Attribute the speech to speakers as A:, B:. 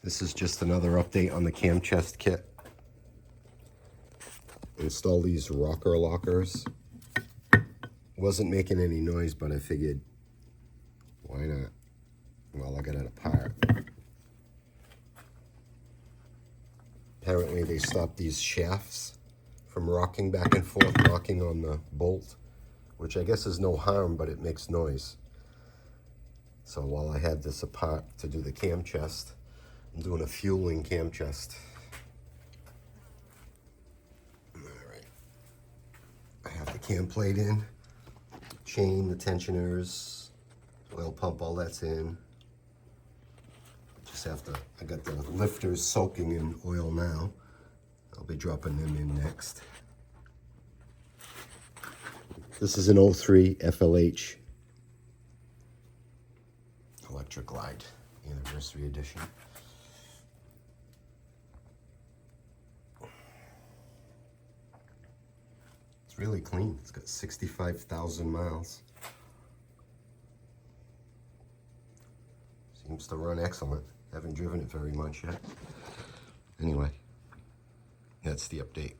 A: This is just another update on the cam chest kit. Install these rocker lockers. Wasn't making any noise, but I figured, why not? Well, I got it apart. Apparently they stopped these shafts from rocking back and forth, knocking on the bolt, which I guess is no harm, but it makes noise. So while I had this apart to do the cam chest, I'm doing a fueling cam chest. All right. I have the cam plate in, chain, the tensioners, oil pump, all that's in. Just have to, I got the lifters soaking in oil now. I'll be dropping them in next. This is an 03 FLH Electric Glide Anniversary Edition. It's really clean. It's got 65,000 miles. Seems to run excellent. Haven't driven it very much yet. Anyway, that's the update.